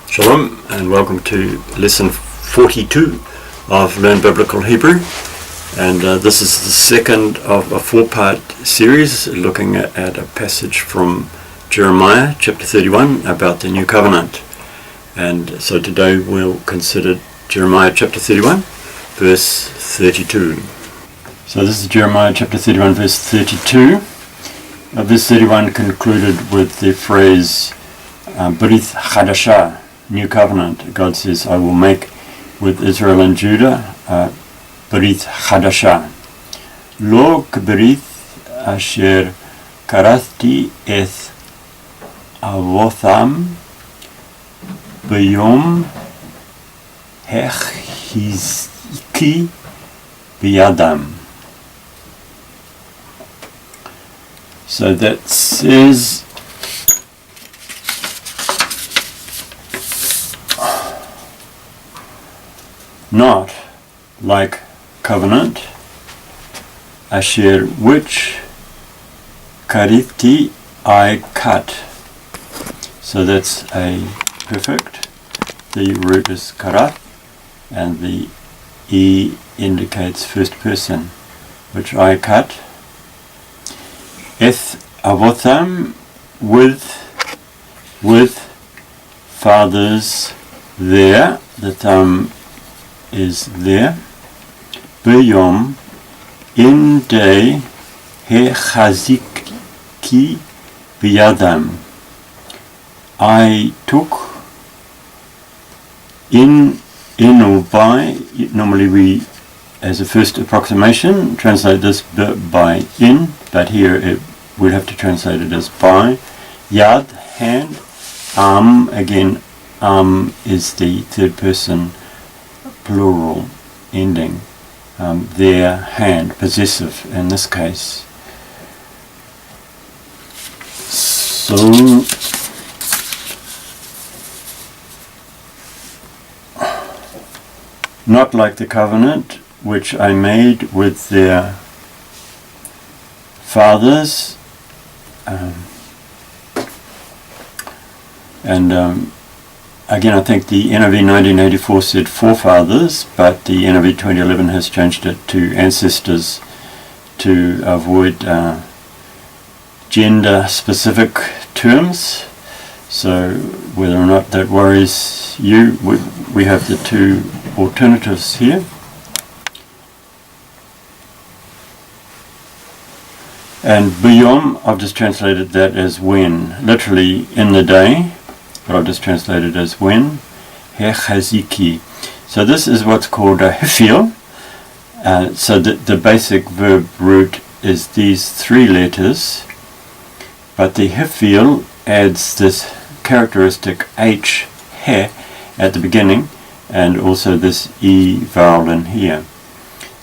Shalom and welcome to lesson 42 of Learn Biblical Hebrew, and this is the second of a four-part series looking at a passage from Jeremiah chapter 31 about the new covenant. And so today we'll consider Jeremiah chapter 31 verse 32. So this is Jeremiah chapter 31 verse 32. Verse 31 concluded with the phrase Brith Chadashah, new covenant. God says, I will make with Israel and Judah Brith Chadashah. Lo k'brith asher karathti eth avotham b'yom hechizki b'yadam. So that says, not like covenant, asher which karithti I cut. So that's a perfect. The root is karath, and the E indicates first person, which I cut. Eth avotham, with fathers there, the thumb is there. B'yom, in day, hechaziki b'yadam. I took in or by. Normally we, as a first approximation, translate this by in, but here we'd have to translate it as by. Yad, hand. Again, is the third person plural ending. Their hand, possessive in this case. So not like the covenant which I made with their fathers, again, I think the NIV 1984 said forefathers, but the NIV 2011 has changed it to ancestors to avoid gender-specific terms. So whether or not that worries you, we have the two alternatives here. And b'yom, I've just translated that as when, literally in the day, but I've just translated as when. Hechaziki. So this is what's called a hefil. So the basic verb root is these three letters, but the hefil adds this characteristic H, he, at the beginning, and also this E vowel in here.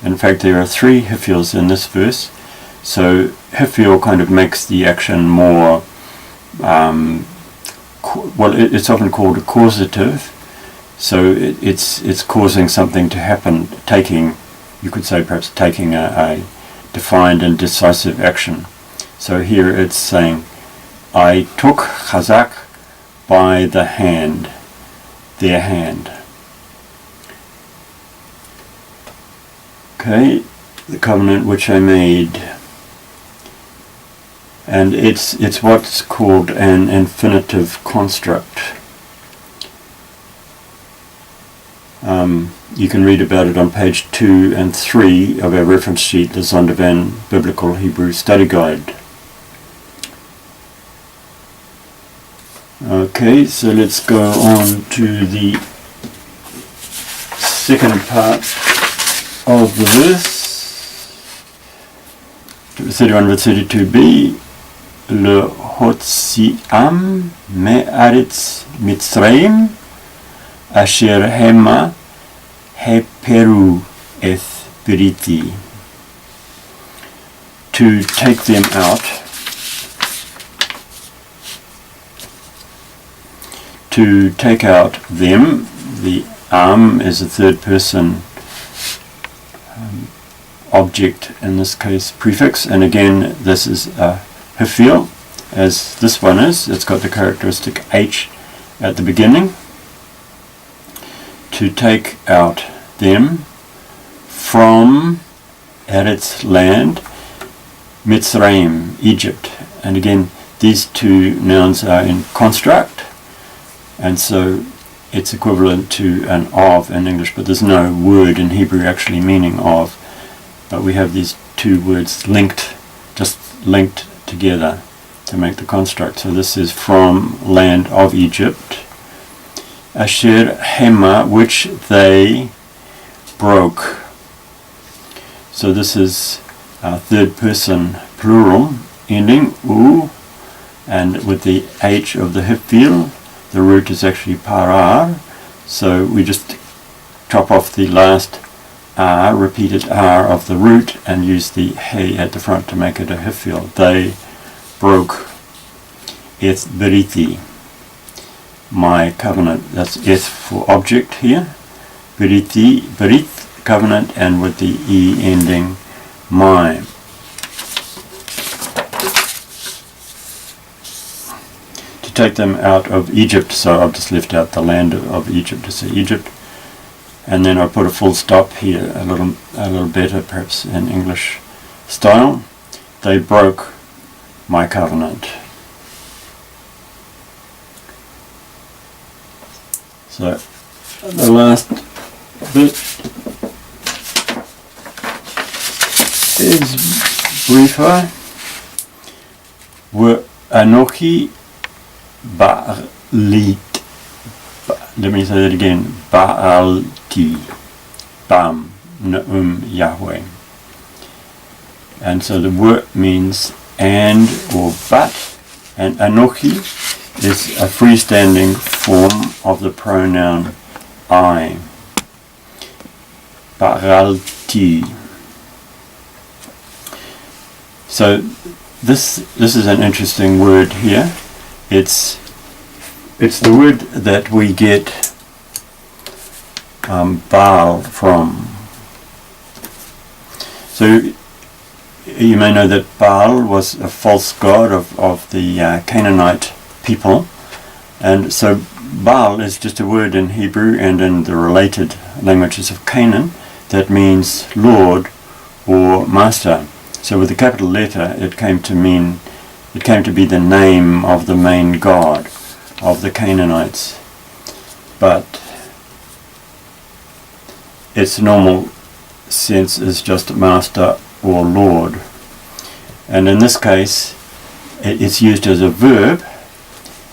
In fact, there are three hefils in this verse. So hefil kind of makes the action more, it's often called a causative. So it's causing something to happen, you could say perhaps taking a defined and decisive action. So here it's saying, I took chazak by the hand, their hand. Okay, the covenant which I made. And it's what's called an infinitive construct. You can read about it on page 2 and 3 of our reference sheet, the Zondervan Biblical Hebrew Study Guide. Okay, so let's go on to the second part of the verse, 31 verse 32b. Le hotziam me'aretz Mitzrayim asher hema heperu eth briti. To take them out, to take out them. The is a third person object, in this case prefix, and again this is a hefil, as this one is. It's got the characteristic H at the beginning. to take out them from Eretz land, Mitzrayim, Egypt. And again, these two nouns are in construct, and so it's equivalent to an of in English, but there's no word in Hebrew actually meaning of. But we have these two words linked, just linked together to make the construct. So this is from land of Egypt. Asher Hema, which they broke. So this is a third person plural ending, u, and with the H of the hifil, the root is actually parar. So we just chop off the last R, repeated R of the root, and use the he at the front to make it a hifil. They broke eth beriti, my covenant. That's eth for object here. Beriti, berit, covenant, and with the E ending, my. To take them out of Egypt, so I've just left out the land of Egypt to say Egypt. And then I put a full stop here, a little better perhaps in English style. They broke my covenant. So the last bit is briefer. Were Anochi Baalit. Let me say that again. Baalti. Bam. Naum Yahweh. And so the word means and or but. And Anochi is a freestanding form of the pronoun I. Baalti. So this is an interesting word here. It's the word that we get Baal from. So you may know that Baal was a false god of the Canaanite people, and so Baal is just a word in Hebrew and in the related languages of Canaan that means Lord or Master. So with a capital letter, it came to be the name of the main god of the Canaanites, but its normal sense is just Master or Lord. And in this case, it's used as a verb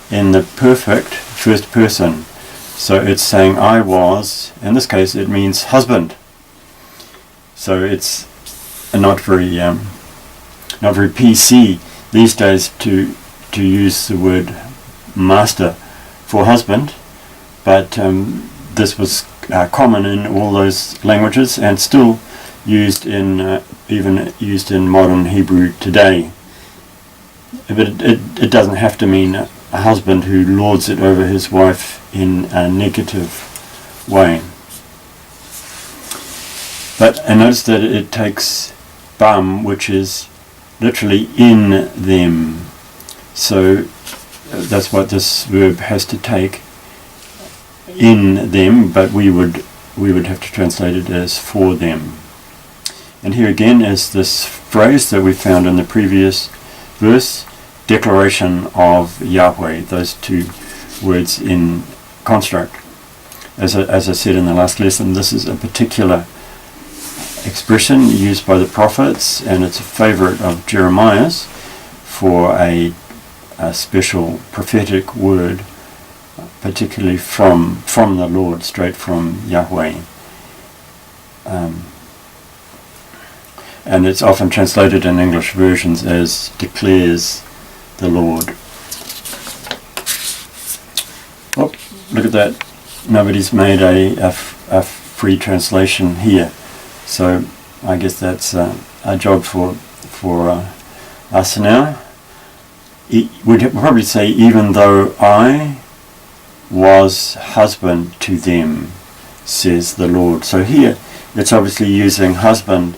in the perfect first person. So it's saying I was. In this case, it means husband. So it's not very PC these days to use the word master for husband, but this was common in all those languages and still used in even used in modern Hebrew today. But it doesn't have to mean a husband who lords it over his wife in a negative way. But I notice that it takes bam, which is literally in them. So that's what this verb has to take, in them, but we would have to translate it as for them. And here again is this phrase that we found in the previous verse, declaration of Yahweh, those two words in construct. As I said in the last lesson, this is a particular expression used by the prophets, and it's a favorite of Jeremiah's for a special prophetic word, particularly from the Lord, straight from Yahweh. And it's often translated in English versions as declares the Lord. Oh, look at that. Nobody's made a free translation here. So I guess that's a job for us now. We'd probably say, even though I was husband to them, says the Lord. So here it's obviously using husband,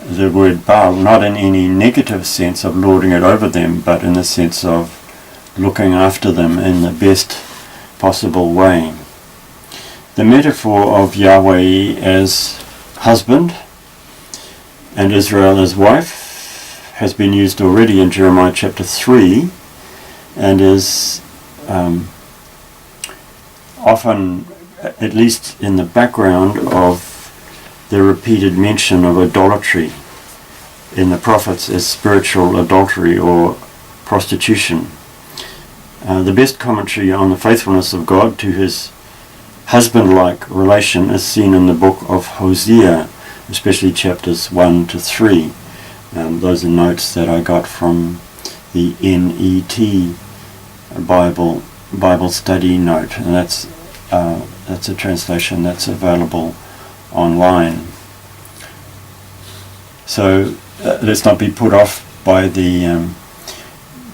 the word Baal, not in any negative sense of lording it over them, but in the sense of looking after them in the best possible way. The metaphor of Yahweh as husband and Israel as wife has been used already in Jeremiah chapter 3 and is often, at least in the background of the repeated mention of idolatry in the prophets as spiritual adultery or prostitution. The best commentary on the faithfulness of God to his husband-like relation is seen in the book of Hosea, especially chapters 1 to 3. Those are notes that I got from the NET Bible study note, and that's a translation that's available online. So let's not be put off by the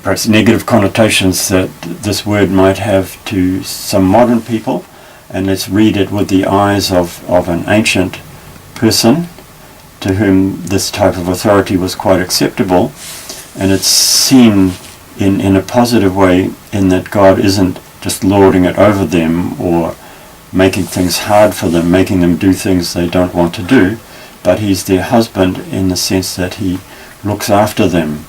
perhaps negative connotations that this word might have to some modern people, and let's read it with the eyes of an ancient person to whom this type of authority was quite acceptable, and it's seen in a positive way in that God isn't just lording it over them or making things hard for them, making them do things they don't want to do, but he's their husband in the sense that he looks after them.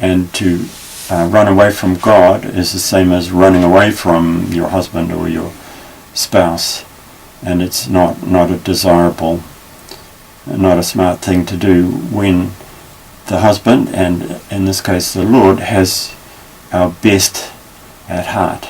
And to run away from God is the same as running away from your husband or your spouse, and it's not a desirable, not a smart thing to do when the husband, and in this case the Lord, has our best at heart.